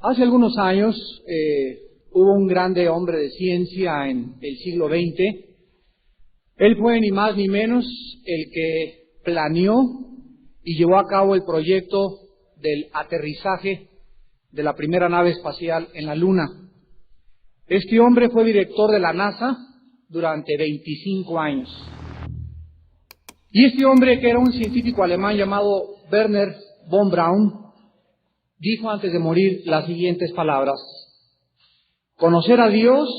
Hace algunos años hubo un grande hombre de ciencia en el siglo XX. Él fue ni más ni menos el que planeó y llevó a cabo el proyecto del aterrizaje de la primera nave espacial en la Luna. Este hombre fue director de la NASA durante 25 años. Y este hombre, que era un científico alemán llamado Wernher von Braun, dijo antes de morir las siguientes palabras: conocer a Dios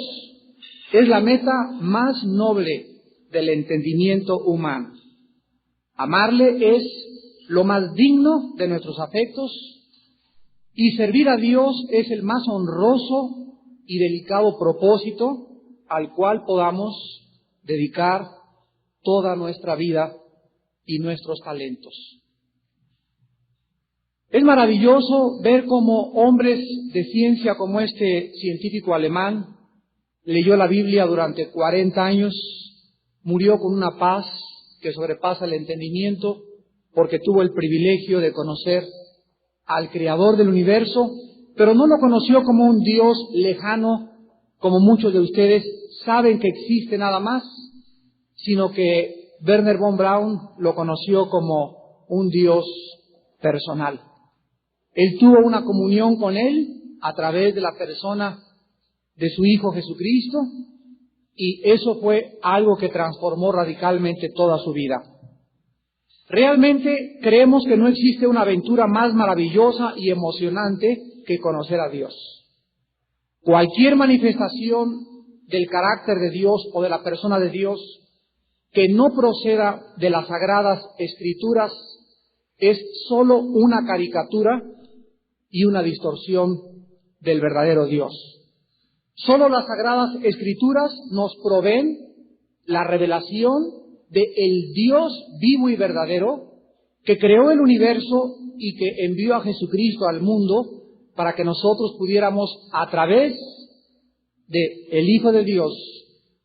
es la meta más noble del entendimiento humano. Amarle es lo más digno de nuestros afectos, y servir a Dios es el más honroso y delicado propósito al cual podamos dedicar toda nuestra vida y nuestros talentos. Es maravilloso ver cómo hombres de ciencia como este científico alemán leyó la Biblia durante 40 años, murió con una paz que sobrepasa el entendimiento, porque tuvo el privilegio de conocer al Creador del universo, pero no lo conoció como un Dios lejano, como muchos de ustedes saben que existe nada más, sino que Wernher von Braun lo conoció como un Dios personal. Él tuvo una comunión con Él a través de la persona de su Hijo Jesucristo, y eso fue algo que transformó radicalmente toda su vida. Realmente creemos que no existe una aventura más maravillosa y emocionante que conocer a Dios. Cualquier manifestación del carácter de Dios o de la persona de Dios que no proceda de las Sagradas Escrituras es sólo una caricatura y una distorsión del verdadero Dios. Solo las Sagradas Escrituras nos proveen la revelación de el Dios vivo y verdadero que creó el universo y que envió a Jesucristo al mundo para que nosotros pudiéramos, a través de el Hijo de Dios,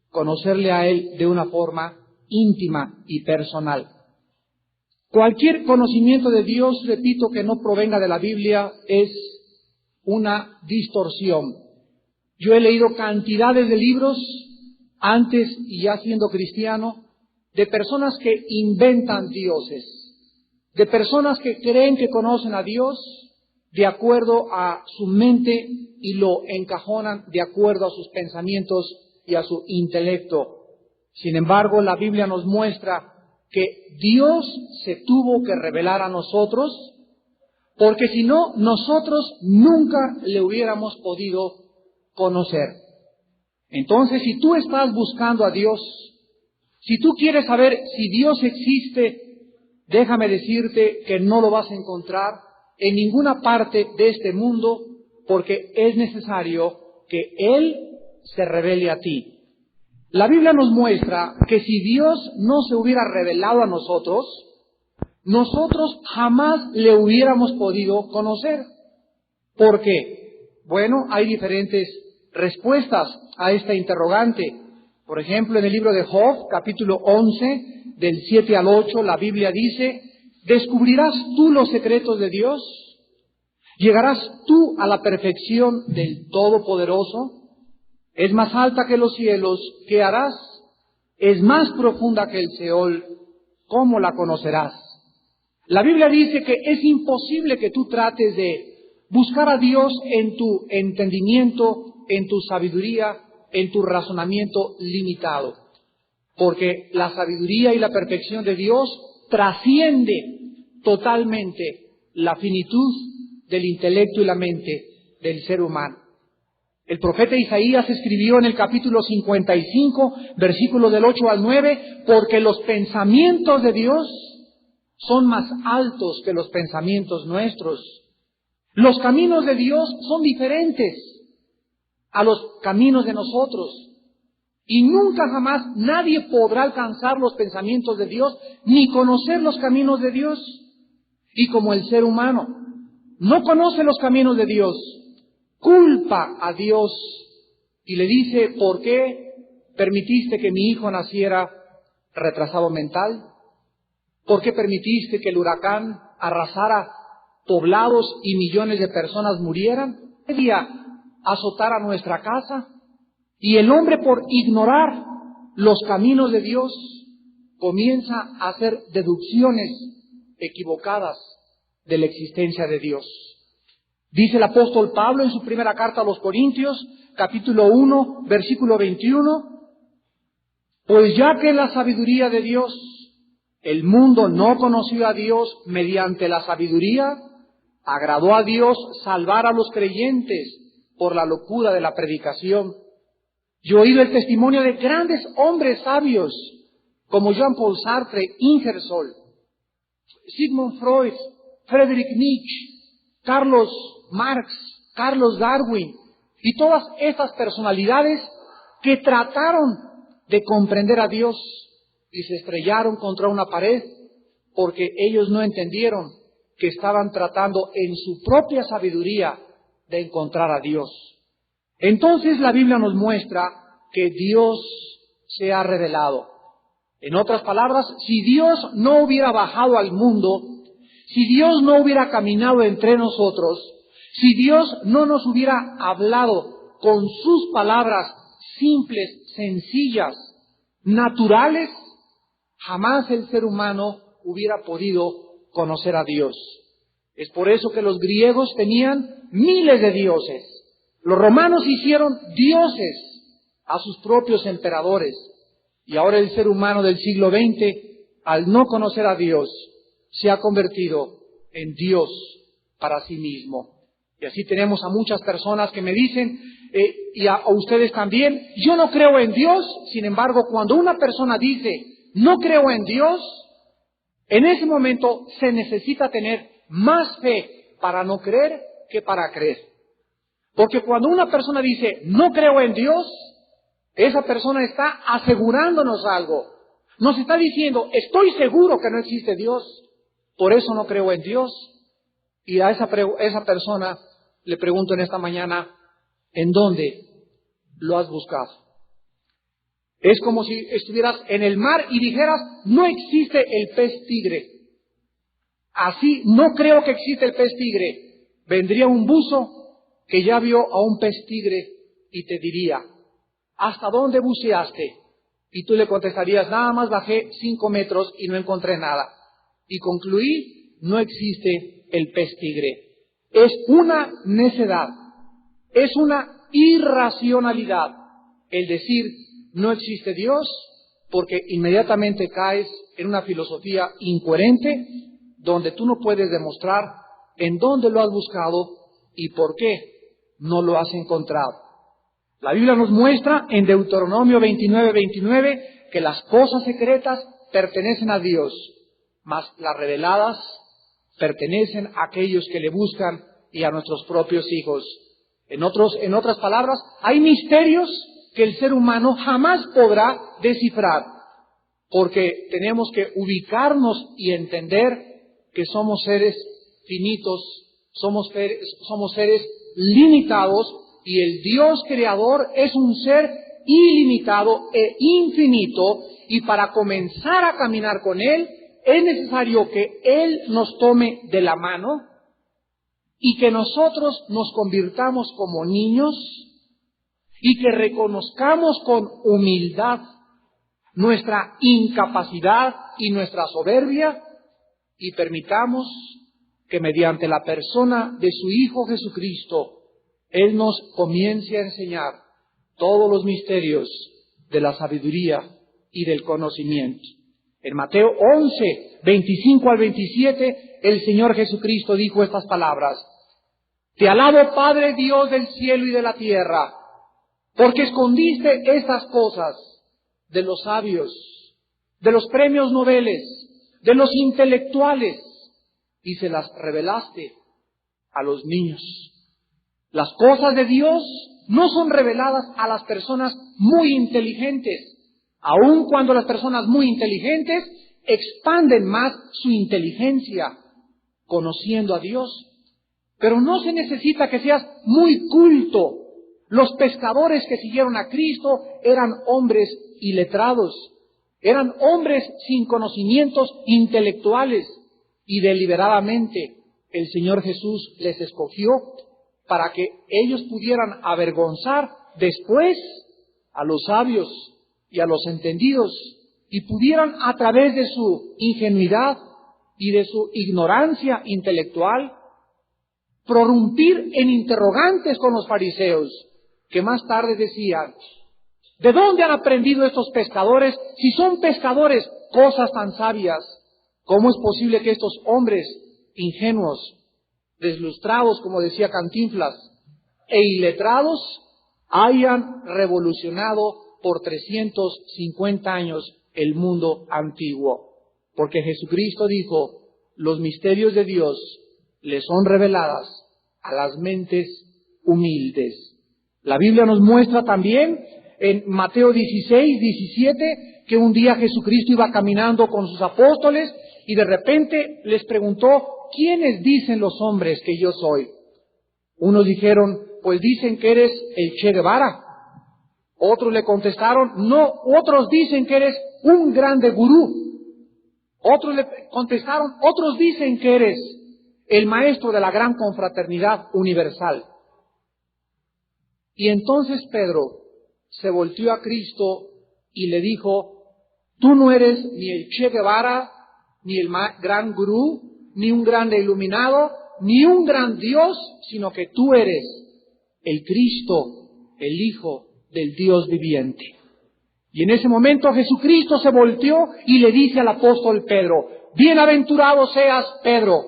conocerle a Él de una forma íntima y personal. Cualquier conocimiento de Dios, repito, que no provenga de la Biblia es una distorsión. Yo he leído cantidades de libros, antes y ya siendo cristiano, de personas que inventan dioses, de personas que creen que conocen a Dios de acuerdo a su mente y lo encajonan de acuerdo a sus pensamientos y a su intelecto. Sin embargo, la Biblia nos muestra que Dios se tuvo que revelar a nosotros, porque si no, nosotros nunca le hubiéramos podido conocer. Entonces, si tú estás buscando a Dios, si tú quieres saber si Dios existe, déjame decirte que no lo vas a encontrar en ninguna parte de este mundo, porque es necesario que Él se revele a ti. La Biblia nos muestra que si Dios no se hubiera revelado a nosotros, nosotros jamás le hubiéramos podido conocer. ¿Por qué? Bueno, hay diferentes respuestas a esta interrogante. Por ejemplo, en el libro de Job, capítulo 11, del 7 al 8, la Biblia dice: ¿descubrirás tú los secretos de Dios? ¿Llegarás tú a la perfección del Todopoderoso? Es más alta que los cielos, ¿qué harás? Es más profunda que el Seol, ¿cómo la conocerás? La Biblia dice que es imposible que tú trates de buscar a Dios en tu entendimiento, en tu sabiduría, en tu razonamiento limitado, porque la sabiduría y la perfección de Dios trasciende totalmente la finitud del intelecto y la mente del ser humano. El profeta Isaías escribió en el capítulo 55, versículos del 8 al 9, porque los pensamientos de Dios son más altos que los pensamientos nuestros. Los caminos de Dios son diferentes a los caminos de nosotros. Y nunca jamás nadie podrá alcanzar los pensamientos de Dios, ni conocer los caminos de Dios. Y como el ser humano no conoce los caminos de Dios, culpa a Dios y le dice: ¿por qué permitiste que mi hijo naciera retrasado mental? ¿Por qué permitiste que el huracán arrasara poblados y millones de personas murieran? tragedia azotara nuestra casa y el hombre, por ignorar los caminos de Dios, comienza a hacer deducciones equivocadas de la existencia de Dios. Dice el apóstol Pablo en su primera carta a los Corintios, capítulo 1, versículo 21, pues ya que la sabiduría de Dios, el mundo no conoció a Dios mediante la sabiduría, agradó a Dios salvar a los creyentes por la locura de la predicación. Yo he oído el testimonio de grandes hombres sabios, como Jean-Paul Sartre, Ingersoll, Sigmund Freud, Friedrich Nietzsche, Carlos Marx, Carlos Darwin, y todas estas personalidades que trataron de comprender a Dios y se estrellaron contra una pared porque ellos no entendieron que estaban tratando en su propia sabiduría de encontrar a Dios. Entonces la Biblia nos muestra que Dios se ha revelado. En otras palabras, si Dios no hubiera bajado al mundo, si Dios no hubiera caminado entre nosotros, si Dios no nos hubiera hablado con sus palabras simples, sencillas, naturales, jamás el ser humano hubiera podido conocer a Dios. Es por eso que los griegos tenían miles de dioses. Los romanos hicieron dioses a sus propios emperadores. Y ahora el ser humano del siglo XX, al no conocer a Dios, se ha convertido en Dios para sí mismo. Y así tenemos a muchas personas que me dicen, y a ustedes también, yo no creo en Dios. Sin embargo, cuando una persona dice, no creo en Dios, en ese momento se necesita tener más fe para no creer que para creer. Porque cuando una persona dice, no creo en Dios, esa persona está asegurándonos algo. Nos está diciendo, estoy seguro que no existe Dios, por eso no creo en Dios. Y a esa persona le pregunto en esta mañana, ¿en dónde lo has buscado? Es como si estuvieras en el mar y dijeras, no existe el pez tigre. Así, no creo que existe el pez tigre. Vendría un buzo que ya vio a un pez tigre y te diría, ¿hasta dónde buceaste? Y tú le contestarías, nada más bajé 5 metros y no encontré nada. Y concluí, no existe el pez tigre. Es una necedad, es una irracionalidad el decir, no existe Dios, porque inmediatamente caes en una filosofía incoherente, donde tú no puedes demostrar en dónde lo has buscado y por qué no lo has encontrado. La Biblia nos muestra en Deuteronomio 29:29 que las cosas secretas pertenecen a Dios, mas las reveladas pertenecen a aquellos que le buscan y a nuestros propios hijos. En otras palabras, hay misterios que el ser humano jamás podrá descifrar, porque tenemos que ubicarnos y entender que somos seres finitos, somos seres limitados, y el Dios creador es un ser ilimitado e infinito, y para comenzar a caminar con Él, es necesario que Él nos tome de la mano y que nosotros nos convirtamos como niños y que reconozcamos con humildad nuestra incapacidad y nuestra soberbia y permitamos que mediante la persona de su Hijo Jesucristo, Él nos comience a enseñar todos los misterios de la sabiduría y del conocimiento. En Mateo 11:25 al 27, el Señor Jesucristo dijo estas palabras: Te alabo, Padre Dios del cielo y de la tierra, porque escondiste estas cosas de los sabios, de los premios Nobel, de los intelectuales, y se las revelaste a los niños. Las cosas de Dios no son reveladas a las personas muy inteligentes, aun cuando las personas muy inteligentes expanden más su inteligencia conociendo a Dios. Pero no se necesita que seas muy culto. Los pescadores que siguieron a Cristo eran hombres iletrados, eran hombres sin conocimientos intelectuales, y deliberadamente el Señor Jesús les escogió para que ellos pudieran avergonzar después a los sabios y a los entendidos, y pudieran, a través de su ingenuidad y de su ignorancia intelectual, prorrumpir en interrogantes con los fariseos, que más tarde decían: ¿de dónde han aprendido estos pescadores? Si son pescadores, cosas tan sabias, ¿cómo es posible que estos hombres ingenuos, deslustrados, como decía Cantinflas, e iletrados, hayan revolucionado por 350 años el mundo antiguo? Porque Jesucristo dijo: los misterios de Dios les son reveladas a las mentes humildes. La Biblia nos muestra también en Mateo 16, 17, que un día Jesucristo iba caminando con sus apóstoles y de repente les preguntó: ¿quiénes dicen los hombres que yo soy? Unos dijeron: pues dicen que eres el Che Guevara. Otros le contestaron: no, otros dicen que eres un grande gurú. Otros le contestaron: otros dicen que eres el maestro de la gran confraternidad universal. Y entonces Pedro se volteó a Cristo y le dijo: tú no eres ni el Che Guevara, ni el gran gurú, ni un grande iluminado, ni un gran Dios, sino que tú eres el Cristo, el Hijo del Dios viviente. Y en ese momento Jesucristo se volteó y le dice al apóstol Pedro: bienaventurado seas, Pedro,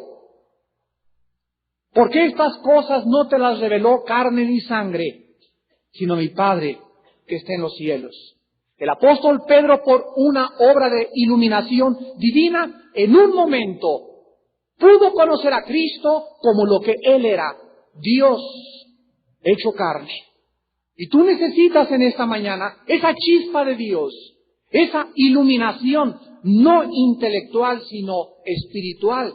porque estas cosas no te las reveló carne ni sangre, sino mi Padre que está en los cielos. El apóstol Pedro, por una obra de iluminación divina, en un momento pudo conocer a Cristo como lo que Él era, Dios hecho carne. Y tú necesitas en esta mañana esa chispa de Dios, esa iluminación no intelectual sino espiritual,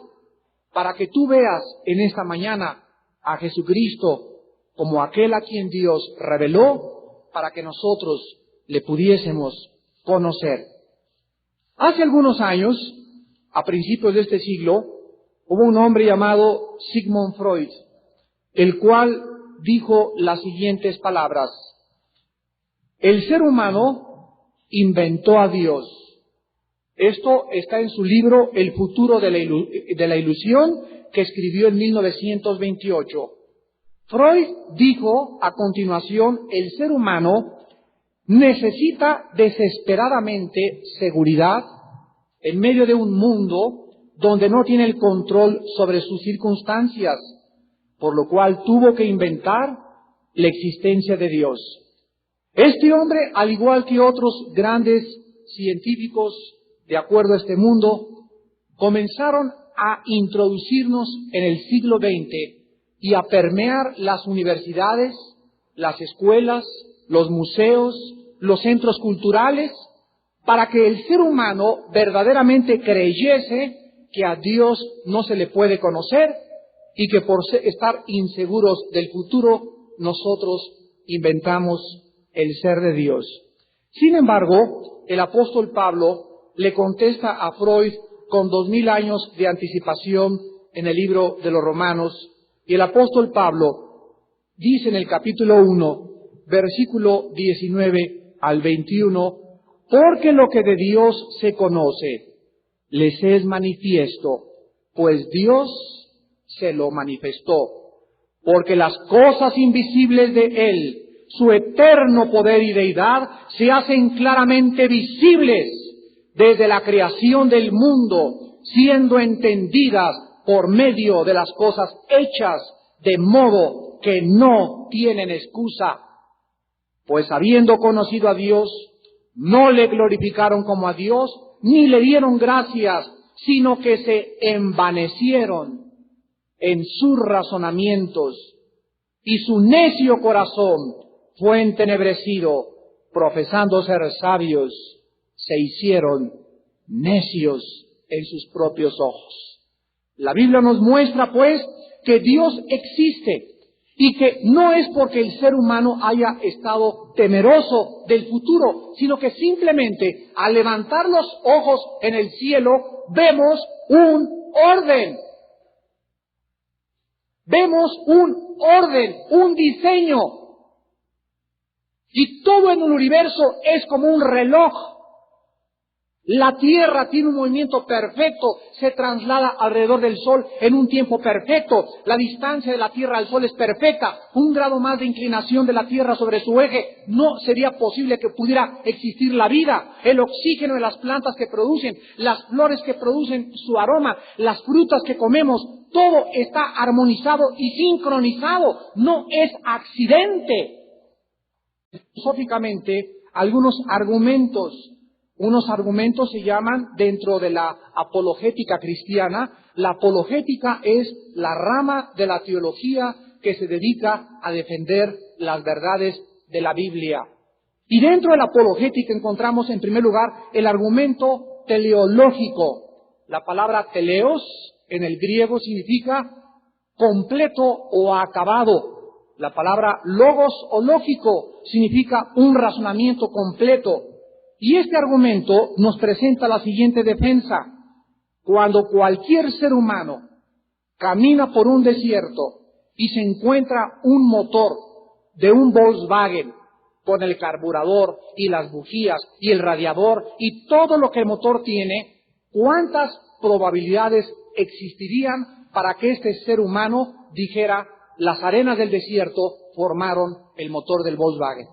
para que tú veas en esta mañana a Jesucristo como aquel a quien Dios reveló para que nosotros le pudiésemos conocer. Hace algunos años, a principios de este siglo, hubo un hombre llamado Sigmund Freud, el cual dijo las siguientes palabras: el ser humano inventó a Dios. Esto está en su libro El futuro de la ilusión, que escribió en 1928. Freud dijo a continuación: el ser humano necesita desesperadamente seguridad en medio de un mundo donde no tiene el control sobre sus circunstancias, por lo cual tuvo que inventar la existencia de Dios. Este hombre, al igual que otros grandes científicos de acuerdo a este mundo, comenzaron a introducirnos en el siglo XX y a permear las universidades, las escuelas, los museos, los centros culturales, para que el ser humano verdaderamente creyese que a Dios no se le puede conocer y que por estar inseguros del futuro, nosotros inventamos el ser de Dios. Sin embargo, el apóstol Pablo le contesta a Freud con 2000 años de anticipación en el libro de los Romanos, y el apóstol Pablo dice en el capítulo 1, versículo 19 al 21, porque lo que de Dios se conoce les es manifiesto, pues Dios se lo manifestó, porque las cosas invisibles de Él, su eterno poder y deidad, se hacen claramente visibles desde la creación del mundo, siendo entendidas por medio de las cosas hechas, de modo que no tienen excusa. Pues habiendo conocido a Dios, no le glorificaron como a Dios, ni le dieron gracias, sino que se envanecieron en sus razonamientos, y su necio corazón fue entenebrecido, profesando ser sabios, se hicieron necios en sus propios ojos. La Biblia nos muestra, pues, que Dios existe y que no es porque el ser humano haya estado temeroso del futuro, sino que simplemente al levantar los ojos en el cielo vemos un orden. Vemos un orden, un diseño. Y todo en el universo es como un reloj. La Tierra tiene un movimiento perfecto, se traslada alrededor del Sol en un tiempo perfecto. La distancia de la Tierra al Sol es perfecta. 1 grado más de inclinación de la Tierra sobre su eje, no sería posible que pudiera existir la vida. El oxígeno de las plantas que producen, las flores que producen su aroma, las frutas que comemos, todo está armonizado y sincronizado. No es accidente. Filosóficamente, unos argumentos se llaman, dentro de la apologética cristiana, la apologética es la rama de la teología que se dedica a defender las verdades de la Biblia. Y dentro de la apologética encontramos, en primer lugar, el argumento teleológico. La palabra teleos en el griego significa completo o acabado. La palabra logos o lógico significa un razonamiento completo. Y este argumento nos presenta la siguiente defensa. Cuando cualquier ser humano camina por un desierto y se encuentra un motor de un Volkswagen con el carburador y las bujías y el radiador y todo lo que el motor tiene, ¿cuántas probabilidades existirían para que este ser humano dijera: las arenas del desierto formaron el motor del Volkswagen?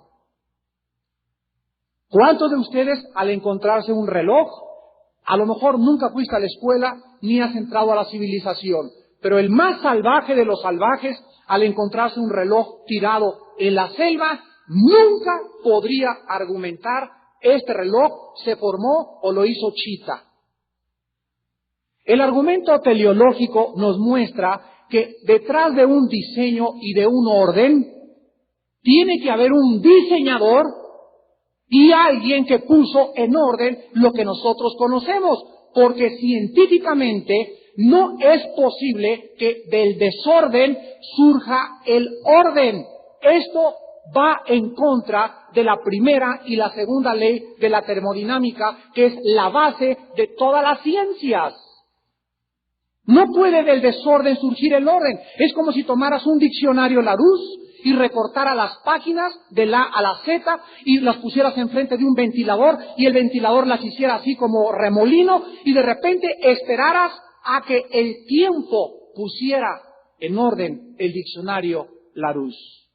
¿Cuántos de ustedes, al encontrarse un reloj, a lo mejor nunca fuiste a la escuela ni has entrado a la civilización, pero el más salvaje de los salvajes, al encontrarse un reloj tirado en la selva, nunca podría argumentar: este reloj se formó o lo hizo Chita? El argumento teleológico nos muestra que detrás de un diseño y de un orden, tiene que haber un diseñador y alguien que puso en orden lo que nosotros conocemos, porque científicamente no es posible que del desorden surja el orden. Esto va en contra de la primera y la segunda ley de la termodinámica, que es la base de todas las ciencias. No puede del desorden surgir el orden. Es como si tomaras un diccionario Larousse y recortara las páginas de la A a la Z y las pusieras enfrente de un ventilador y el ventilador las hiciera así como remolino y de repente esperaras a que el tiempo pusiera en orden el diccionario Larousse.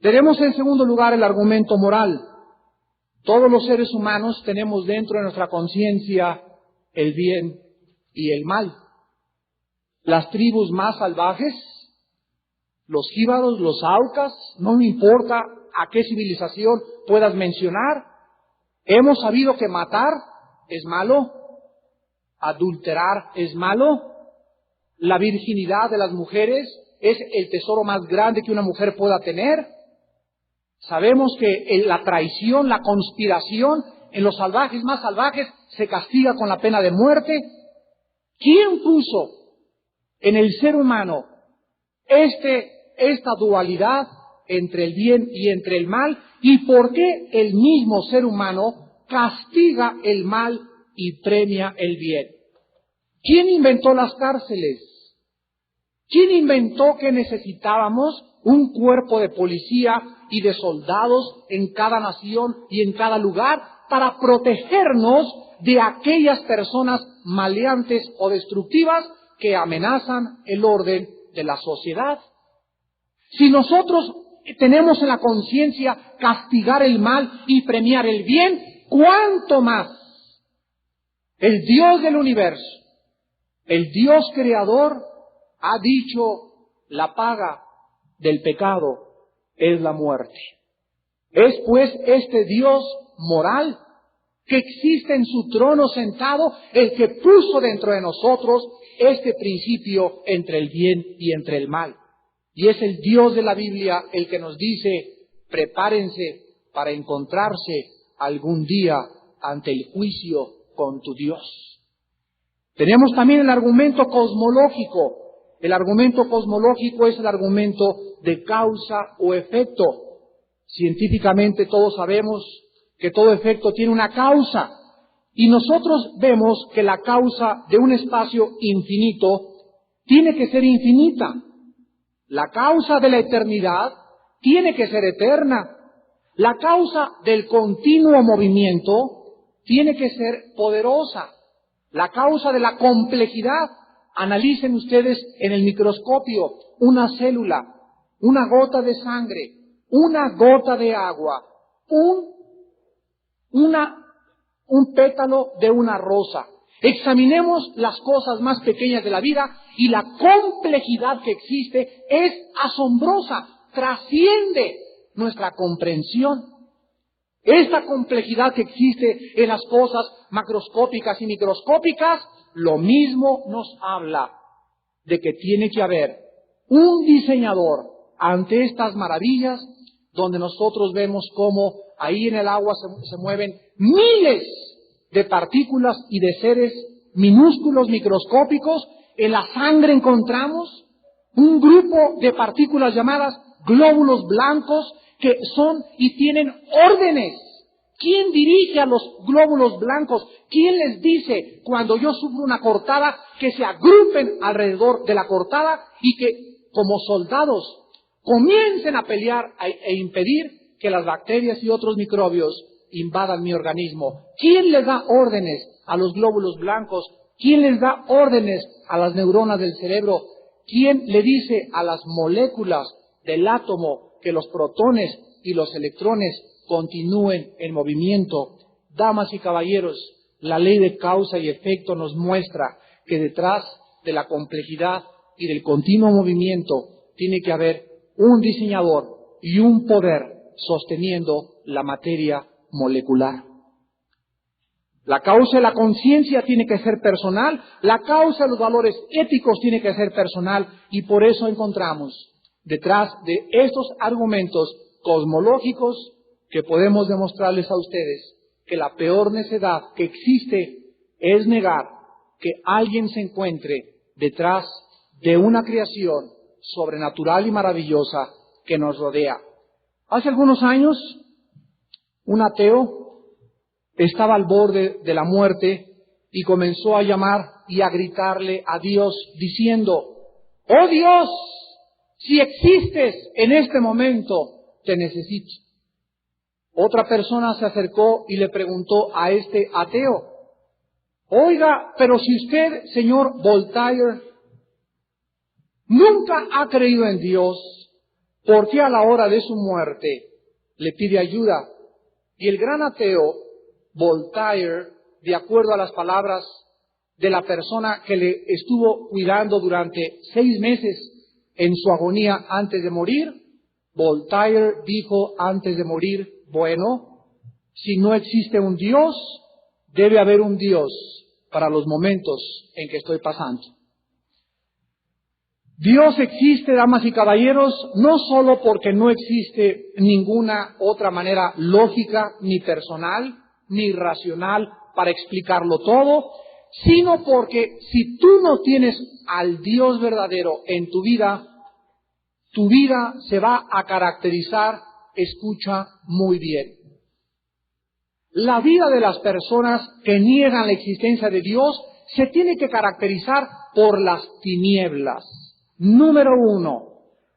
Tenemos en segundo lugar el argumento moral. Todos los seres humanos tenemos dentro de nuestra conciencia el bien y el mal. Las tribus más salvajes, los jíbaros, los aucas, no me importa a qué civilización puedas mencionar, hemos sabido que matar es malo, adulterar es malo, la virginidad de las mujeres es el tesoro más grande que una mujer pueda tener. Sabemos que la traición, la conspiración en los salvajes más salvajes se castiga con la pena de muerte. ¿Quién puso en el ser humano esta dualidad entre el bien y entre el mal? ¿Y por qué el mismo ser humano castiga el mal y premia el bien? ¿Quién inventó las cárceles? ¿Quién inventó que necesitábamos un cuerpo de policía y de soldados en cada nación y en cada lugar para protegernos de aquellas personas maleantes o destructivas que amenazan el orden de la sociedad? Si nosotros tenemos en la conciencia castigar el mal y premiar el bien, ¿cuánto más el Dios del universo, el Dios creador, ha dicho: la paga del pecado es la muerte? Es pues este Dios moral que existe en su trono sentado, el que puso dentro de nosotros este principio entre el bien y entre el mal. Y es el Dios de la Biblia el que nos dice: prepárense para encontrarse algún día ante el juicio con tu Dios. Tenemos también el argumento cosmológico. El argumento cosmológico es el argumento de causa o efecto. Científicamente todos sabemos que todo efecto tiene una causa. Y nosotros vemos que la causa de un espacio infinito tiene que ser infinita. La causa de la eternidad tiene que ser eterna. La causa del continuo movimiento tiene que ser poderosa. La causa de la complejidad, analicen ustedes en el microscopio una célula, una gota de sangre, una gota de agua, un pétalo de una rosa. Examinemos las cosas más pequeñas de la vida y la complejidad que existe es asombrosa, trasciende nuestra comprensión. Esta complejidad que existe en las cosas macroscópicas y microscópicas, lo mismo nos habla de que tiene que haber un diseñador ante estas maravillas, donde nosotros vemos cómo ahí en el agua se mueven miles de partículas y de seres minúsculos, microscópicos. En la sangre encontramos un grupo de partículas llamadas glóbulos blancos que son y tienen órdenes. ¿Quién dirige a los glóbulos blancos? ¿Quién les dice cuando yo sufro una cortada que se agrupen alrededor de la cortada y que como soldados comiencen a pelear e impedir que las bacterias y otros microbios invadan mi organismo? ¿Quién les da órdenes a los glóbulos blancos? ¿Quién les da órdenes a las neuronas del cerebro? ¿Quién le dice a las moléculas del átomo que los protones y los electrones continúen en movimiento? Damas y caballeros, la ley de causa y efecto nos muestra que detrás de la complejidad y del continuo movimiento tiene que haber un diseñador y un poder sosteniendo la materia molecular. La causa de la conciencia tiene que ser personal, la causa de los valores éticos tiene que ser personal, y por eso encontramos detrás de estos argumentos cosmológicos que podemos demostrarles a ustedes que la peor necedad que existe es negar que alguien se encuentre detrás de una creación sobrenatural y maravillosa que nos rodea. Hace algunos años, un ateo estaba al borde de la muerte y comenzó a llamar y a gritarle a Dios diciendo: ¡Oh Dios! Si existes en este momento, te necesito. Otra persona se acercó y le preguntó a este ateo: oiga, pero si usted, señor Voltaire, nunca ha creído en Dios, ¿por qué a la hora de su muerte le pide ayuda? Y el gran ateo Voltaire, de acuerdo a las palabras de la persona que le estuvo cuidando durante 6 meses en su agonía antes de morir, Voltaire dijo antes de morir: bueno, si no existe un Dios, debe haber un Dios para los momentos en que estoy pasando. Dios existe, damas y caballeros, no solo porque no existe ninguna otra manera lógica, ni personal, ni racional para explicarlo todo, sino porque si tú no tienes al Dios verdadero en tu vida se va a caracterizar, escucha muy bien. La vida de las personas que niegan la existencia de Dios se tiene que caracterizar por las tinieblas. Número 1,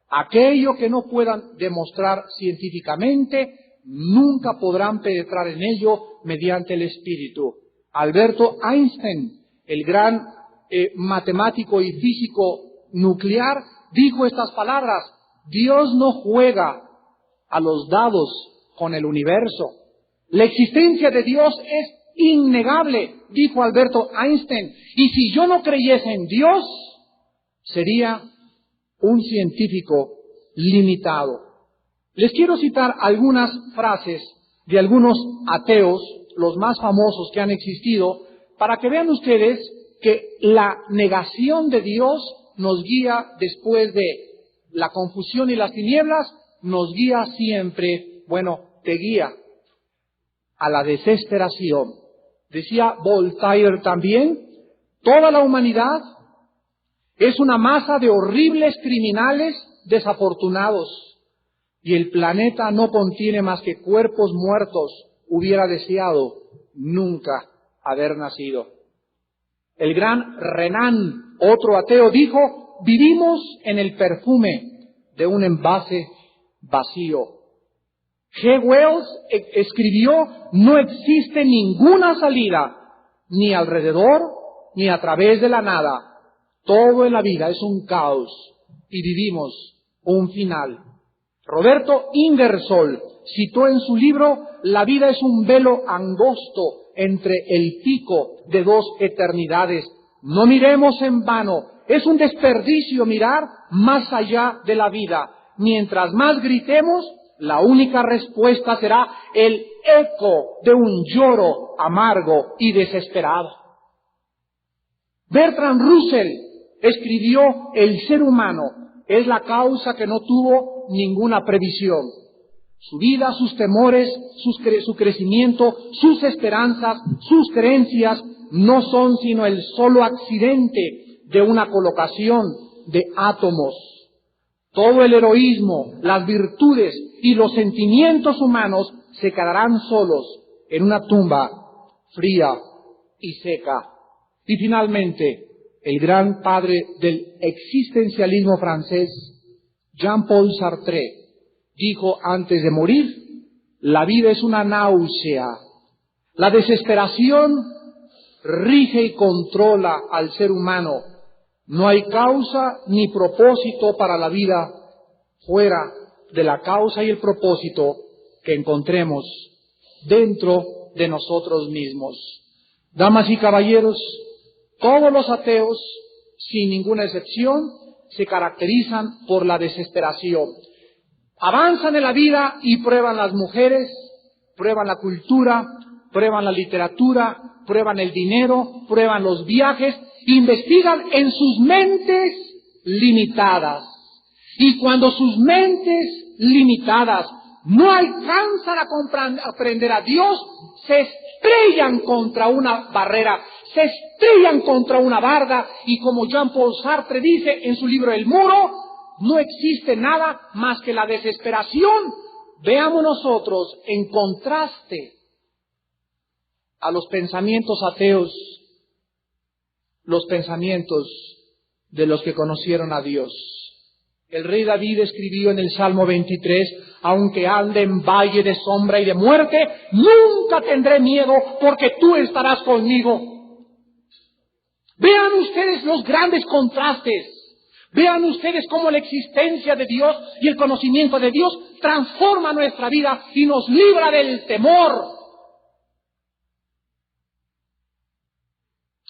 aquello que no puedan demostrar científicamente, nunca podrán penetrar en ello mediante el espíritu. Alberto Einstein, el gran matemático y físico nuclear, dijo estas palabras: Dios no juega a los dados con el universo. La existencia de Dios es innegable, dijo Alberto Einstein, y si yo no creyese en Dios, sería un científico limitado. Les quiero citar algunas frases de algunos ateos, los más famosos que han existido, para que vean ustedes que la negación de Dios nos guía después de la confusión y las tinieblas, nos guía siempre, te guía a la desesperación. Decía Voltaire también: toda la humanidad es una masa de horribles criminales desafortunados, y el planeta no contiene más que cuerpos muertos. Hubiera deseado nunca haber nacido. El gran Renan Otro ateo dijo, vivimos en el perfume de un envase vacío. G. Wells escribió, no existe ninguna salida, ni alrededor, ni a través de la nada. Todo en la vida es un caos y vivimos un final. Roberto Ingersoll citó en su libro, la vida es un velo angosto entre el pico de dos eternidades. No miremos en vano, es un desperdicio mirar más allá de la vida. Mientras más gritemos, la única respuesta será el eco de un lloro amargo y desesperado. Bertrand Russell escribió, el ser humano es la causa que no tuvo ninguna previsión. Su vida, sus temores, su crecimiento, sus esperanzas, sus creencias no son sino el solo accidente de una colocación de átomos. Todo el heroísmo, las virtudes y los sentimientos humanos se quedarán solos en una tumba fría y seca. Y finalmente, el gran padre del existencialismo francés, Jean-Paul Sartre, dijo antes de morir, la vida es una náusea. La desesperación rige y controla al ser humano. No hay causa ni propósito para la vida fuera de la causa y el propósito que encontremos dentro de nosotros mismos. Damas y caballeros, todos los ateos, sin ninguna excepción, se caracterizan por la desesperación. Avanzan en la vida y prueban las mujeres, prueban la cultura, prueban la literatura, prueban el dinero, prueban los viajes, investigan en sus mentes limitadas. Y cuando sus mentes limitadas no alcanzan a comprender a Dios, se estrellan contra una barrera, se estrellan contra una barda, y como Jean-Paul Sartre dice en su libro El Muro, no existe nada más que la desesperación. Veamos nosotros, en contraste a los pensamientos ateos, los pensamientos de los que conocieron a Dios. El rey David escribió en el Salmo 23, aunque ande en valle de sombra y de muerte, nunca tendré miedo porque tú estarás conmigo. Vean ustedes los grandes contrastes. Vean ustedes cómo la existencia de Dios y el conocimiento de Dios transforma nuestra vida y nos libra del temor.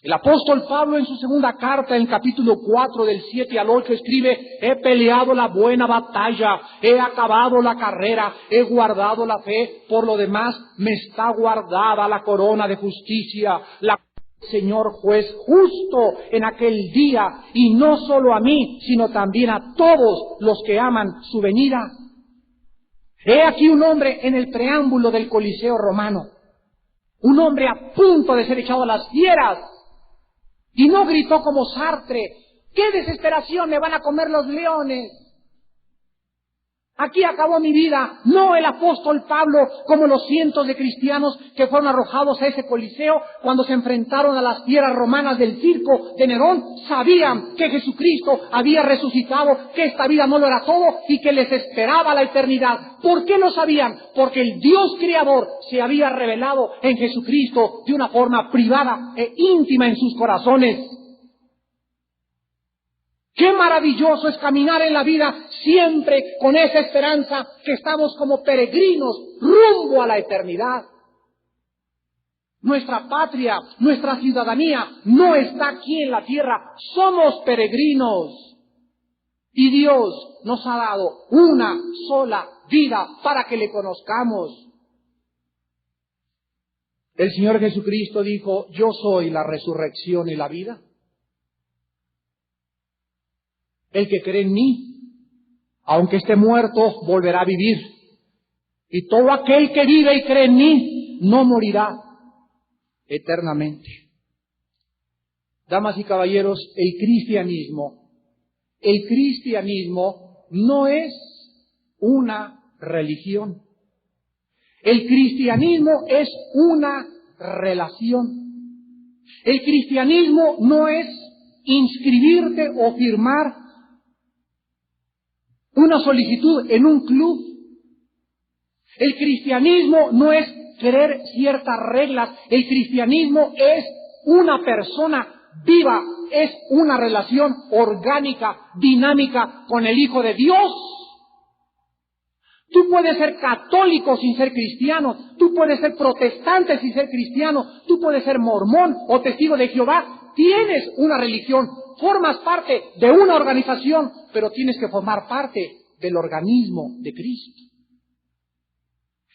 El apóstol Pablo en su segunda carta, en el capítulo 4, del 7 al 8, escribe, he peleado la buena batalla, he acabado la carrera, he guardado la fe, por lo demás me está guardada la corona de justicia, la Señor juez justo en aquel día, y no solo a mí, sino también a todos los que aman su venida. He aquí un hombre en el preámbulo del Coliseo romano, un hombre a punto de ser echado a las fieras, y no gritó como Sartre, ¡qué desesperación, me van a comer los leones! Aquí acabó mi vida. No el apóstol Pablo, como los cientos de cristianos que fueron arrojados a ese coliseo cuando se enfrentaron a las fieras romanas del circo de Nerón, sabían que Jesucristo había resucitado, que esta vida no lo era todo y que les esperaba la eternidad. ¿Por qué lo sabían? Porque el Dios Creador se había revelado en Jesucristo de una forma privada e íntima en sus corazones. Qué maravilloso es caminar en la vida siempre con esa esperanza que estamos como peregrinos rumbo a la eternidad. Nuestra patria, nuestra ciudadanía no está aquí en la tierra, somos peregrinos. Y Dios nos ha dado una sola vida para que le conozcamos. El Señor Jesucristo dijo, yo soy la resurrección y la vida. El que cree en mí, aunque esté muerto, volverá a vivir. Y todo aquel que vive y cree en mí, no morirá eternamente. Damas y caballeros, el cristianismo no es una religión. El cristianismo es una relación. El cristianismo no es inscribirte o firmar una solicitud en un club. El cristianismo no es querer ciertas reglas. El cristianismo es una persona viva, es una relación orgánica, dinámica con el Hijo de Dios. Tú puedes ser católico sin ser cristiano, tú puedes ser protestante sin ser cristiano, tú puedes ser mormón o testigo de Jehová. Tienes una religión, formas parte de una organización, pero tienes que formar parte del organismo de Cristo.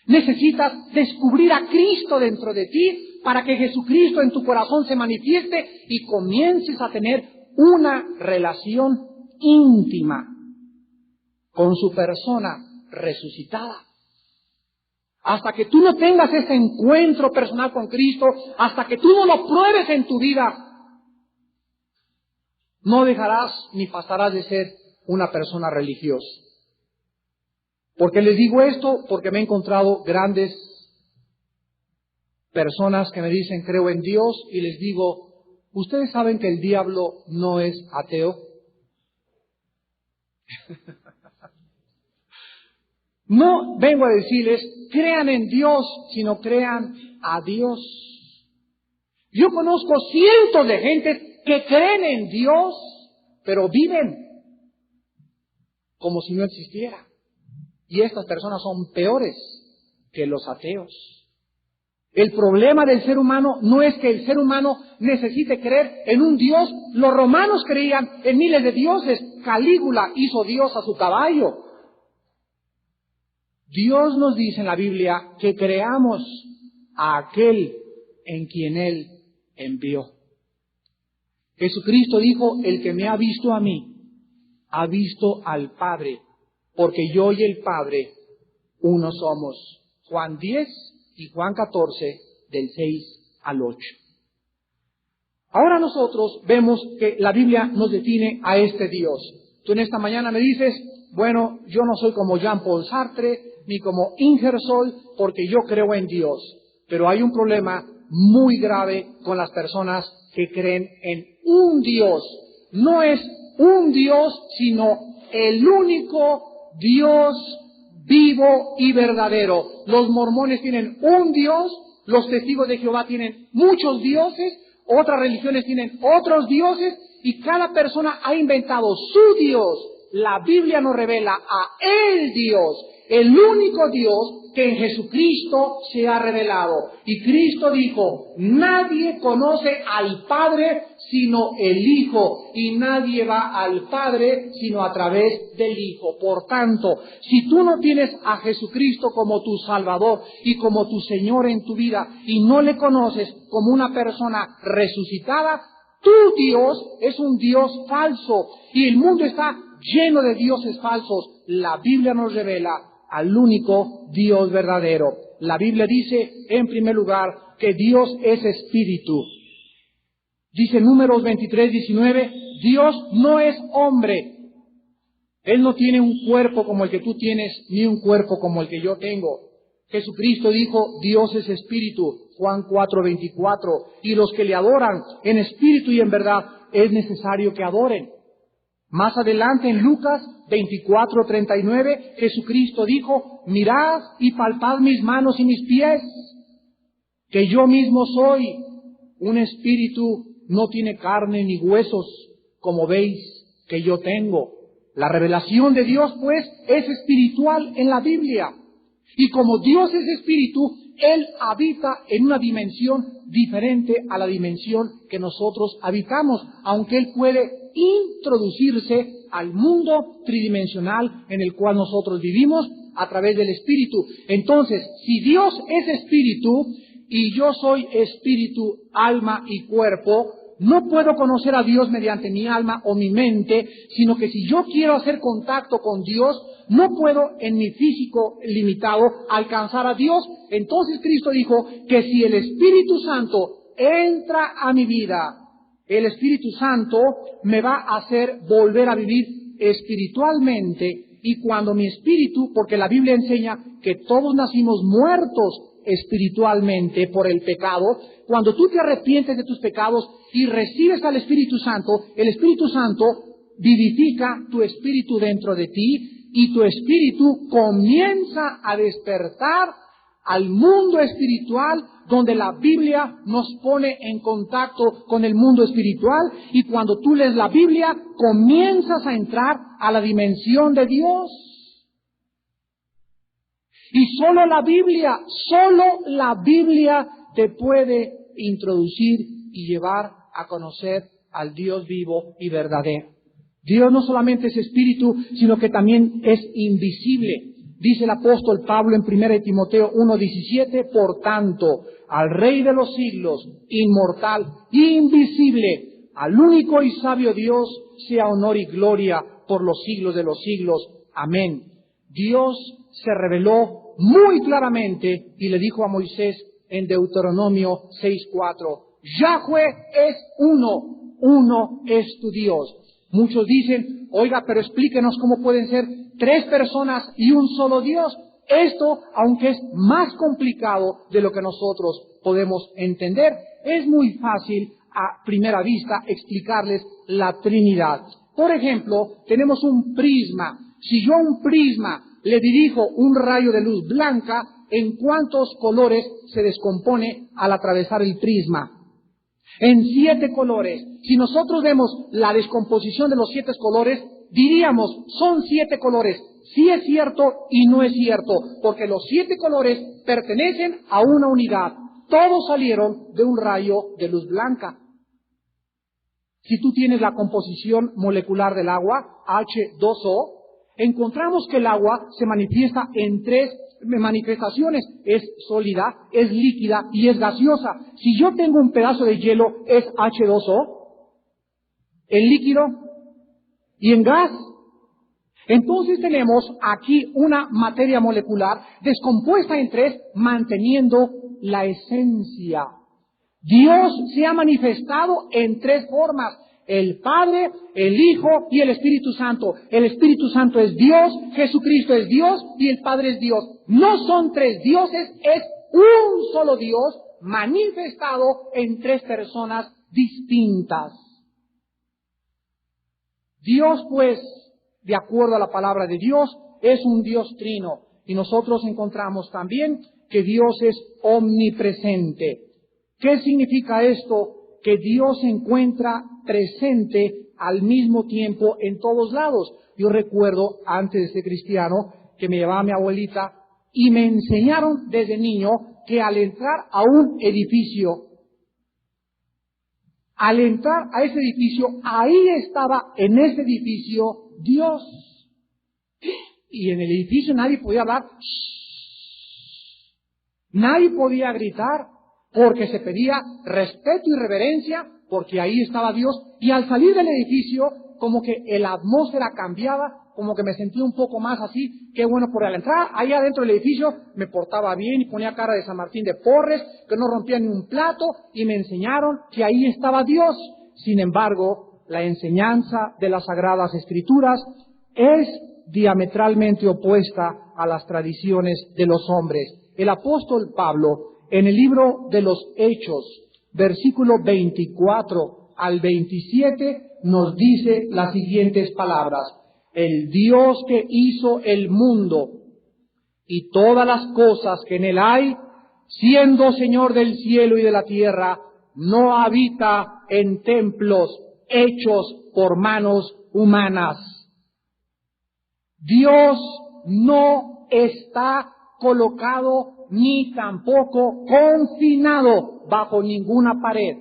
Necesitas descubrir a Cristo dentro de ti para que Jesucristo en tu corazón se manifieste y comiences a tener una relación íntima con su persona resucitada. Hasta que tú no tengas ese encuentro personal con Cristo, hasta que tú no lo pruebes en tu vida, no dejarás ni pasarás de ser una persona religiosa. ¿Por qué les digo esto? Porque me he encontrado grandes personas que me dicen creo en Dios y les digo, ¿ustedes saben que el diablo no es ateo? No vengo a decirles crean en Dios, sino crean a Dios. Yo conozco cientos de gente que creen en Dios, pero viven como si no existiera. Y estas personas son peores que los ateos. El problema del ser humano no es que el ser humano necesite creer en un Dios. Los romanos creían en miles de dioses. Calígula hizo Dios a su caballo. Dios nos dice en la Biblia que creamos a aquel en quien Él envió. Jesucristo dijo, el que me ha visto a mí, ha visto al Padre, porque yo y el Padre uno somos. Juan 10 y Juan 14, del 6 al 8. Ahora nosotros vemos que la Biblia nos define a este Dios. Tú en esta mañana me dices, bueno, yo no soy como Jean-Paul Sartre, ni como Ingersoll, porque yo creo en Dios. Pero hay un problema muy grave con las personas que creen en un Dios. No es un Dios, sino el único Dios vivo y verdadero. Los mormones tienen un Dios, los testigos de Jehová tienen muchos dioses, otras religiones tienen otros dioses, y cada persona ha inventado su Dios. La Biblia nos revela a el Dios, el único Dios que en Jesucristo se ha revelado. Y Cristo dijo, nadie conoce al Padre sino el Hijo, y nadie va al Padre sino a través del Hijo. Por tanto, si tú no tienes a Jesucristo como tu Salvador y como tu Señor en tu vida, y no le conoces como una persona resucitada, tu Dios es un Dios falso, y el mundo está lleno de dioses falsos. La Biblia nos revela al único Dios verdadero. La Biblia dice, en primer lugar, que Dios es espíritu. Dice Números 23:19, Dios no es hombre. Él no tiene un cuerpo como el que tú tienes, ni un cuerpo como el que yo tengo. Jesucristo dijo, Dios es espíritu, Juan 4:24, y los que le adoran en espíritu y en verdad, es necesario que adoren. Más adelante en Lucas 24:39, Jesucristo dijo, mirad y palpad mis manos y mis pies, que yo mismo soy. Un espíritu no tiene carne ni huesos, como veis que yo tengo. La revelación de Dios, pues, es espiritual en la Biblia. Y como Dios es espíritu, Él habita en una dimensión diferente a la dimensión que nosotros habitamos, aunque Él puede introducirse al mundo tridimensional en el cual nosotros vivimos a través del espíritu. Entonces, si Dios es espíritu y yo soy espíritu, alma y cuerpo, no puedo conocer a Dios mediante mi alma o mi mente, sino que si yo quiero hacer contacto con Dios, no puedo en mi físico limitado alcanzar a Dios. Entonces Cristo dijo que si el Espíritu Santo entra a mi vida, el Espíritu Santo me va a hacer volver a vivir espiritualmente. Y cuando mi espíritu, porque la Biblia enseña que todos nacimos muertos espiritualmente por el pecado. Cuando tú te arrepientes de tus pecados y recibes al Espíritu Santo, el Espíritu Santo vivifica tu espíritu dentro de ti y tu espíritu comienza a despertar al mundo espiritual, donde la Biblia nos pone en contacto con el mundo espiritual, y cuando tú lees la Biblia comienzas a entrar a la dimensión de Dios. Y solo la Biblia te puede introducir y llevar a conocer al Dios vivo y verdadero. Dios no solamente es espíritu, sino que también es invisible. Dice el apóstol Pablo en 1 Timoteo 1:17, por tanto, al Rey de los siglos, inmortal, invisible, al único y sabio Dios, sea honor y gloria por los siglos de los siglos. Amén. Dios se reveló muy claramente y le dijo a Moisés en Deuteronomio 6:4, Yahweh es uno es tu Dios. Muchos dicen, oiga, pero explíquenos cómo pueden ser 3 personas y un solo Dios. Esto, aunque es más complicado de lo que nosotros podemos entender, es muy fácil a primera vista explicarles la Trinidad. Por ejemplo, tenemos un prisma. Si yo a un prisma le dirijo un rayo de luz blanca, ¿en cuántos colores se descompone al atravesar el prisma? En 7 colores. Si nosotros vemos la descomposición de los 7 colores, diríamos, son 7 colores. Sí es cierto y no es cierto, porque los 7 colores pertenecen a una unidad. Todos salieron de un rayo de luz blanca. Si tú tienes la composición molecular del agua, H2O, encontramos que el agua se manifiesta en 3 manifestaciones. Es sólida, es líquida y es gaseosa. Si yo tengo un pedazo de hielo, es H2O. En líquido y en gas. Entonces tenemos aquí una materia molecular descompuesta en 3, manteniendo la esencia. Dios se ha manifestado en 3 formas: el Padre, el Hijo y el Espíritu Santo. El Espíritu Santo es Dios, Jesucristo es Dios y el Padre es Dios. No son 3 dioses, es un solo Dios manifestado en 3 personas distintas. Dios, pues, de acuerdo a la palabra de Dios, es un Dios trino. Y nosotros encontramos también que Dios es omnipresente. ¿Qué significa esto? Que Dios se encuentra presente al mismo tiempo en todos lados. Yo recuerdo, antes de ser cristiano, que me llevaba mi abuelita y me enseñaron desde niño que al entrar a un edificio, al entrar a ese edificio, ahí estaba en ese edificio Dios. Y en el edificio nadie podía hablar, nadie podía gritar, porque se pedía respeto y reverencia, porque ahí estaba Dios. Y al salir del edificio, como que la atmósfera cambiaba, como que me sentí un poco más así, qué bueno, por al entrar ahí adentro del edificio, me portaba bien y ponía cara de San Martín de Porres, que no rompía ni un plato, y me enseñaron que ahí estaba Dios. Sin embargo, la enseñanza de las Sagradas Escrituras es diametralmente opuesta a las tradiciones de los hombres. El apóstol Pablo, en el libro de los Hechos, versículo 24 al 27, nos dice las siguientes palabras: el Dios que hizo el mundo y todas las cosas que en él hay, siendo Señor del cielo y de la tierra, no habita en templos hechos por manos humanas. Dios no está colocado ni tampoco confinado bajo ninguna pared.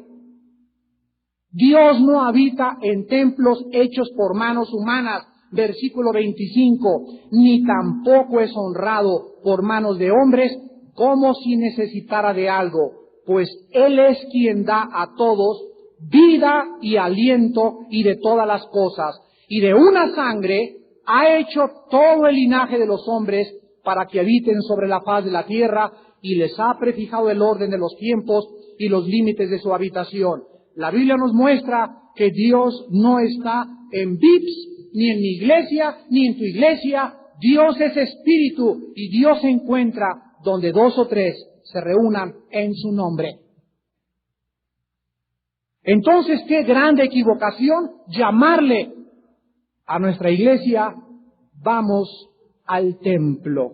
Dios no habita en templos hechos por manos humanas, versículo 25, ni tampoco es honrado por manos de hombres como si necesitara de algo, pues Él es quien da a todos vida y aliento y de todas las cosas, y de una sangre ha hecho todo el linaje de los hombres para que habiten sobre la faz de la tierra, y les ha prefijado el orden de los tiempos y los límites de su habitación. La Biblia nos muestra que Dios no está en VIPs, ni en mi iglesia, ni en tu iglesia. Dios es espíritu, y Dios se encuentra donde 2 o 3 se reúnan en su nombre. Entonces, qué grande equivocación llamarle a nuestra iglesia, vamos al templo.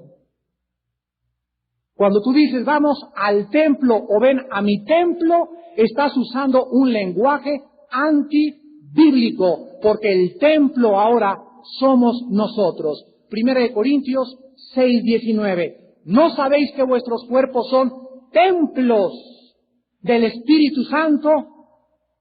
Cuando tú dices vamos al templo o ven a mi templo, estás usando un lenguaje antibíblico, porque el templo ahora somos nosotros. 1 Corintios 6:19. ¿No sabéis que vuestros cuerpos son templos del Espíritu Santo?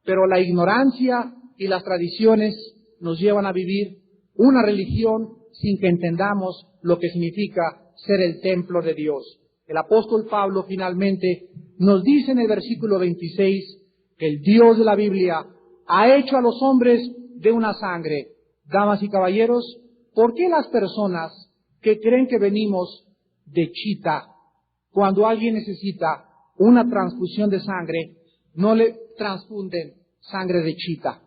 Pero la ignorancia y las tradiciones nos llevan a vivir una religión sin que entendamos lo que significa ser el templo de Dios. El apóstol Pablo finalmente nos dice en el versículo 26 que el Dios de la Biblia ha hecho a los hombres de una sangre. Damas y caballeros, ¿por qué las personas que creen que venimos de chita, cuando alguien necesita una transfusión de sangre, no le transfunden sangre de chita?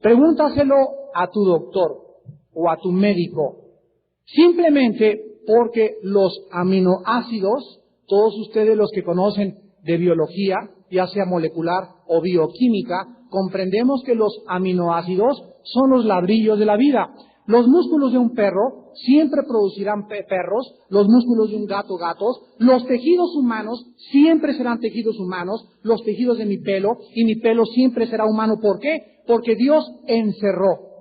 Pregúntaselo a tu doctor o a tu médico. Simplemente porque los aminoácidos, todos ustedes los que conocen de biología, ya sea molecular o bioquímica, comprendemos que los aminoácidos son los ladrillos de la vida. Los músculos de un perro siempre producirán perros, los músculos de un gato, gatos, los tejidos humanos siempre serán tejidos humanos, los tejidos de mi pelo, y mi pelo siempre será humano. ¿Por qué? Porque Dios encerró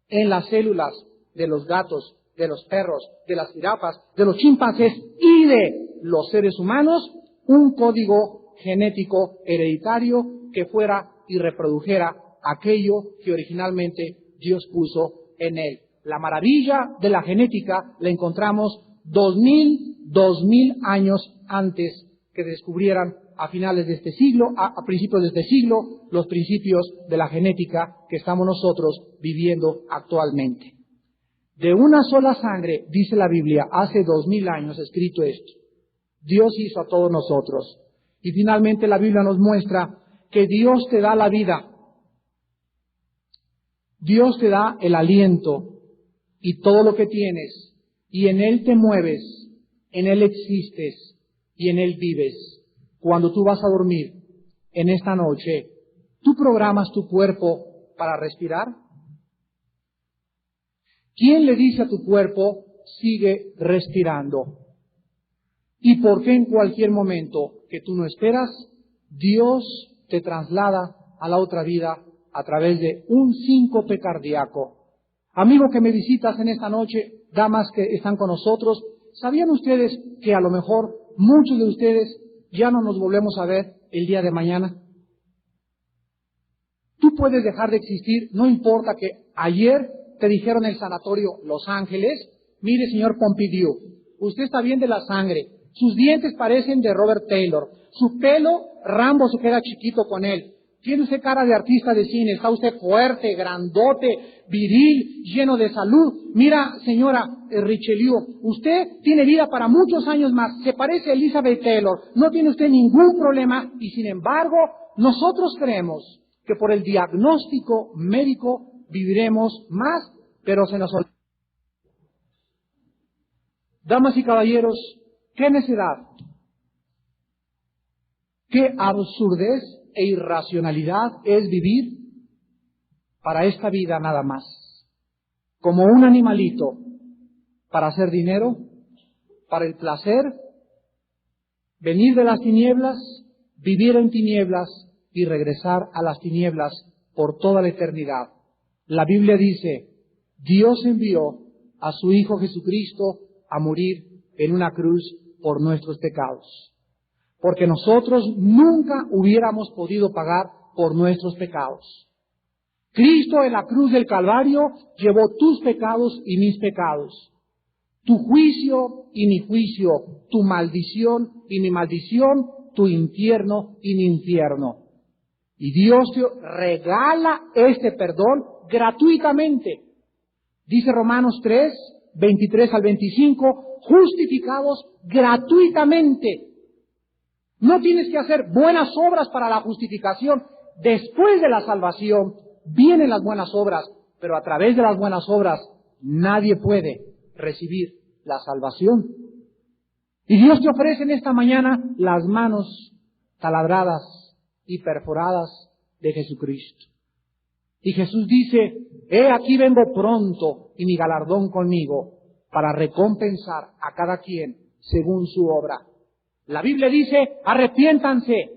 en las células de los gatos, de los perros, de las jirafas, de los chimpancés y de los seres humanos un código genético hereditario que fuera y reprodujera aquello que originalmente Dios puso en él. La maravilla de la genética la encontramos 2000 años antes que descubrieran a finales de este siglo, a principios de este siglo, los principios de la genética que estamos nosotros viviendo actualmente. De una sola sangre, dice la Biblia, hace 2000 años escrito esto. Dios hizo a todos nosotros. Y finalmente la Biblia nos muestra que Dios te da la vida. Dios te da el aliento y todo lo que tienes, y en Él te mueves, en Él existes y en Él vives. Cuando tú vas a dormir en esta noche, ¿tú programas tu cuerpo para respirar? ¿Quién le dice a tu cuerpo, sigue respirando? ¿Y por qué en cualquier momento que tú no esperas, Dios te traslada a la otra vida a través de un síncope cardíaco? Amigo que me visitas en esta noche, damas que están con nosotros, ¿sabían ustedes que a lo mejor muchos de ustedes ya no nos volvemos a ver el día de mañana? Tú puedes dejar de existir, no importa que ayer te dijeron en el sanatorio Los Ángeles, mire señor Pompidou, usted está bien de la sangre, sus dientes parecen de Robert Taylor, su pelo, Rambo se queda chiquito con él, tiene usted cara de artista de cine, está usted fuerte, grandote, viril, lleno de salud. Mira, señora Richelieu, usted tiene vida para muchos años más, se parece a Elizabeth Taylor, no tiene usted ningún problema, y sin embargo, nosotros creemos que por el diagnóstico médico viviremos más, pero se nos olvida. Damas y caballeros, qué necedad, qué absurdez e irracionalidad es vivir para esta vida nada más, como un animalito, para hacer dinero, para el placer, venir de las tinieblas, vivir en tinieblas y regresar a las tinieblas por toda la eternidad. La Biblia dice, Dios envió a su Hijo Jesucristo a morir en una cruz por nuestros pecados, porque nosotros nunca hubiéramos podido pagar por nuestros pecados. Cristo en la cruz del Calvario llevó tus pecados y mis pecados, tu juicio y mi juicio, tu maldición y mi maldición, tu infierno y mi infierno. Y Dios te regala este perdón gratuitamente. Dice Romanos 3, 23 al 25, justificados gratuitamente. No tienes que hacer buenas obras para la justificación. Después de la salvación vienen las buenas obras, pero a través de las buenas obras nadie puede recibir la salvación. Y Dios te ofrece en esta mañana las manos taladradas y perforadas de Jesucristo. Y Jesús dice, aquí vengo pronto y mi galardón conmigo para recompensar a cada quien según su obra. La Biblia dice, arrepiéntanse,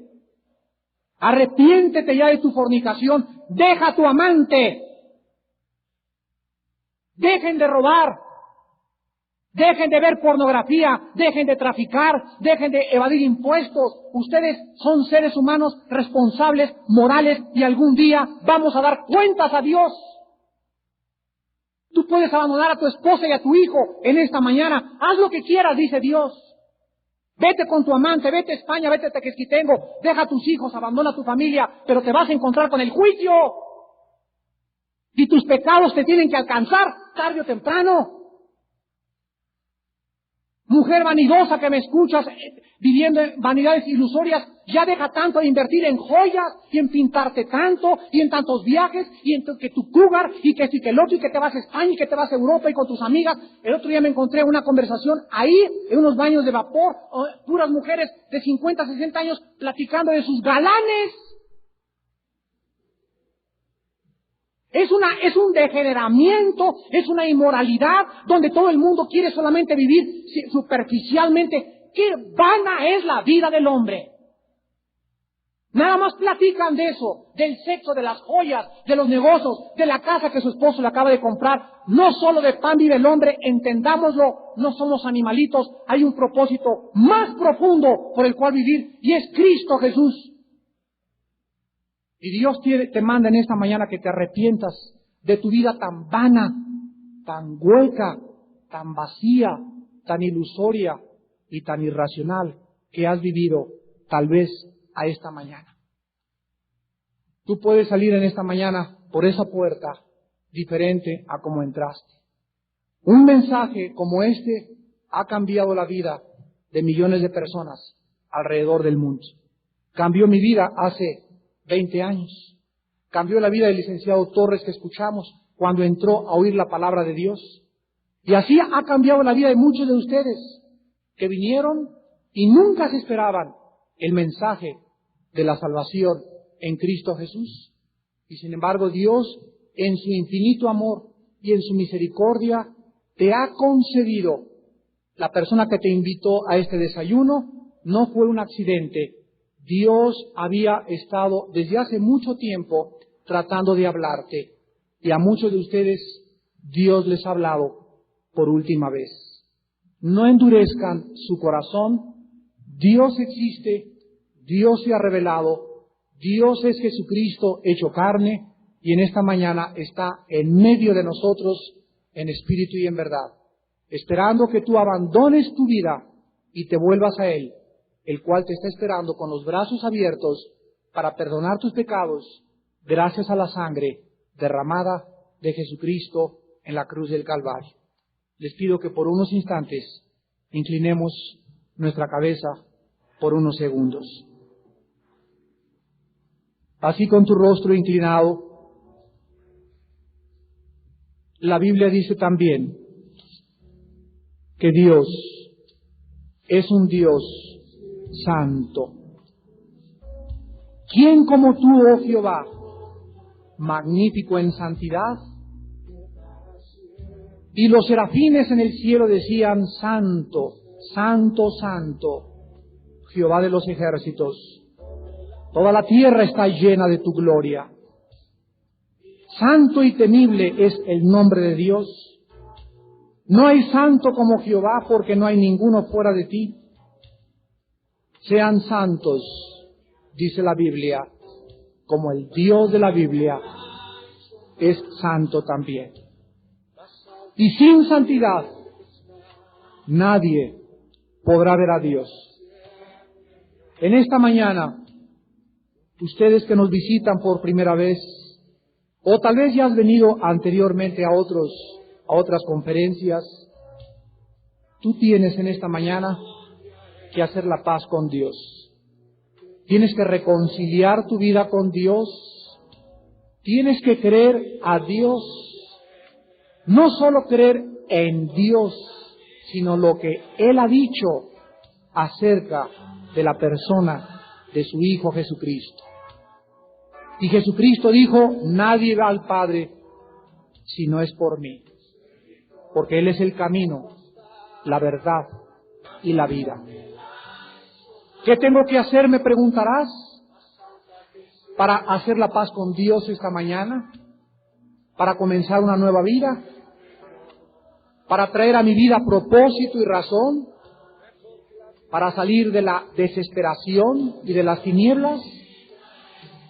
arrepiéntete ya de tu fornicación, deja a tu amante, dejen de robar, dejen de ver pornografía, dejen de traficar, dejen de evadir impuestos. Ustedes son seres humanos responsables, morales, y algún día vamos a dar cuentas a Dios. Tú puedes abandonar a tu esposa y a tu hijo en esta mañana. Haz lo que quieras, dice Dios. Vete con tu amante, vete a España, vete a Tequesquitengo, deja a tus hijos, abandona a tu familia, pero te vas a encontrar con el juicio. Y tus pecados te tienen que alcanzar tarde o temprano. Mujer vanidosa que me escuchas, viviendo en vanidades ilusorias, ya deja tanto de invertir en joyas y en pintarte tanto y en tantos viajes y en que tu cougar y que si que el otro y que te vas a España y que te vas a Europa y con tus amigas. El otro día me encontré una conversación ahí en unos baños de vapor, puras mujeres de 50, 60 años platicando de sus galanes. Es un degeneramiento, es una inmoralidad donde todo el mundo quiere solamente vivir superficialmente. ¡Qué vana es la vida del hombre! Nada más platican de eso, del sexo, de las joyas, de los negocios, de la casa que su esposo le acaba de comprar. No solo de pan vive el hombre, entendámoslo, no somos animalitos, hay un propósito más profundo por el cual vivir y es Cristo Jesús. Y Dios te manda en esta mañana que te arrepientas de tu vida tan vana, tan hueca, tan vacía, tan ilusoria y tan irracional que has vivido tal vez a esta mañana. Tú puedes salir en esta mañana por esa puerta diferente a como entraste. Un mensaje como este ha cambiado la vida de millones de personas alrededor del mundo. Cambió mi vida hace 20 años. Cambió la vida del licenciado Torres que escuchamos cuando entró a oír la palabra de Dios. Y así ha cambiado la vida de muchos de ustedes que vinieron y nunca se esperaban el mensaje de la salvación en Cristo Jesús. Y sin embargo Dios, en su infinito amor y en su misericordia, te ha concedido. La persona que te invitó a este desayuno no fue un accidente. Dios había estado desde hace mucho tiempo tratando de hablarte, y a muchos de ustedes Dios les ha hablado por última vez. No endurezcan su corazón. Dios existe, Dios se ha revelado, Dios es Jesucristo hecho carne, y en esta mañana está en medio de nosotros en espíritu y en verdad, esperando que tú abandones tu vida y te vuelvas a Él, el cual te está esperando con los brazos abiertos para perdonar tus pecados gracias a la sangre derramada de Jesucristo en la cruz del Calvario. Les pido que por unos instantes inclinemos nuestra cabeza por unos segundos. Así con tu rostro inclinado, la Biblia dice también que Dios es un Dios santo. ¿Quién como tú, oh Jehová, magnífico en santidad? Y los serafines en el cielo decían, santo, santo, santo, Jehová de los ejércitos. Toda la tierra está llena de tu gloria. Santo y temible es el nombre de Dios. No hay santo como Jehová, porque no hay ninguno fuera de ti. Sean santos, dice la Biblia, como el Dios de la Biblia es santo también. Y sin santidad nadie podrá ver a Dios. En esta mañana, ustedes que nos visitan por primera vez, o tal vez ya has venido anteriormente a otras conferencias, tú tienes en esta mañana que hacer la paz con Dios. Tienes que reconciliar tu vida con Dios. Tienes que creer a Dios. No solo creer en Dios, sino lo que Él ha dicho acerca de la persona de su Hijo Jesucristo. Y Jesucristo dijo, nadie va al Padre si no es por mí, porque Él es el camino, la verdad y la vida. ¿Qué tengo que hacer, me preguntarás, para hacer la paz con Dios esta mañana? ¿Para comenzar una nueva vida? ¿Para traer a mi vida propósito y razón? ¿Para salir de la desesperación y de las tinieblas?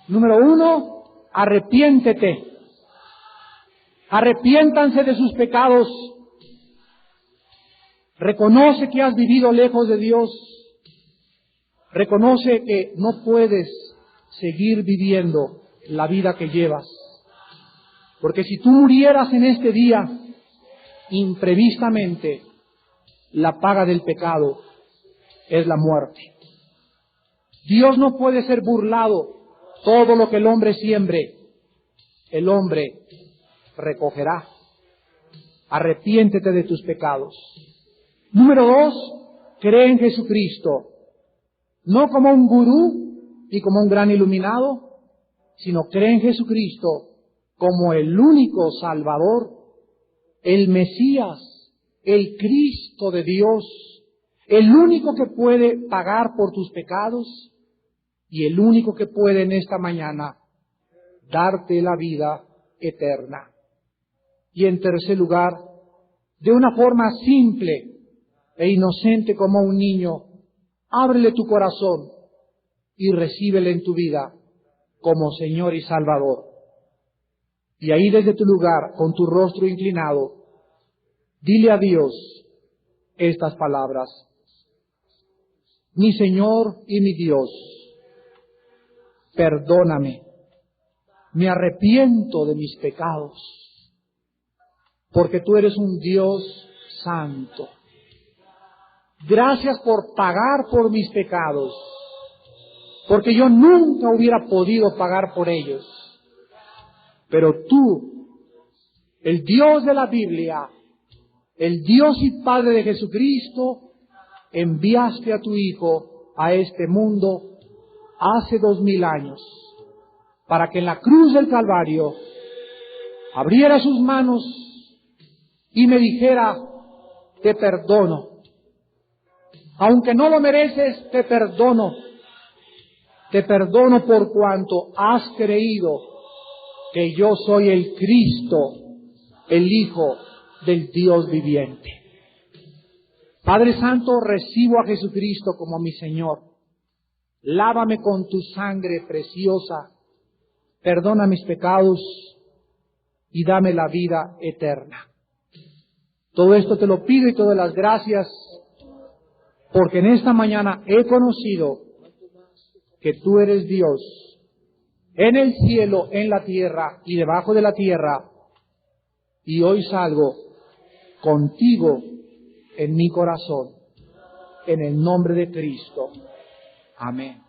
Número 1, arrepiéntete. Arrepiéntanse de sus pecados. Reconoce que has vivido lejos de Dios. Reconoce que no puedes seguir viviendo la vida que llevas. Porque si tú murieras en este día, imprevistamente, la paga del pecado es la muerte. Dios no puede ser burlado. Todo lo que el hombre siembre, el hombre recogerá. Arrepiéntete de tus pecados. Número 2, cree en Jesucristo. No como un gurú y como un gran iluminado, sino cree en Jesucristo como el único Salvador, el Mesías, el Cristo de Dios, el único que puede pagar por tus pecados y el único que puede en esta mañana darte la vida eterna. Y en tercer lugar, de una forma simple e inocente como un niño, ábrele tu corazón y recíbele en tu vida como Señor y Salvador. Y ahí desde tu lugar, con tu rostro inclinado, dile a Dios estas palabras. Mi Señor y mi Dios, perdóname, me arrepiento de mis pecados, porque tú eres un Dios santo. Gracias por pagar por mis pecados, porque yo nunca hubiera podido pagar por ellos. Pero tú, el Dios de la Biblia, el Dios y Padre de Jesucristo, enviaste a tu Hijo a este mundo hace 2000 años, para que en la cruz del Calvario abriera sus manos y me dijera, te perdono. Aunque no lo mereces, te perdono. Te perdono por cuanto has creído que yo soy el Cristo, el Hijo del Dios viviente. Padre Santo, recibo a Jesucristo como mi Señor. Lávame con tu sangre preciosa. Perdona mis pecados y dame la vida eterna. Todo esto te lo pido y te doy las gracias, porque en esta mañana he conocido que tú eres Dios, en el cielo, en la tierra y debajo de la tierra, y hoy salgo contigo en mi corazón, en el nombre de Cristo. Amén.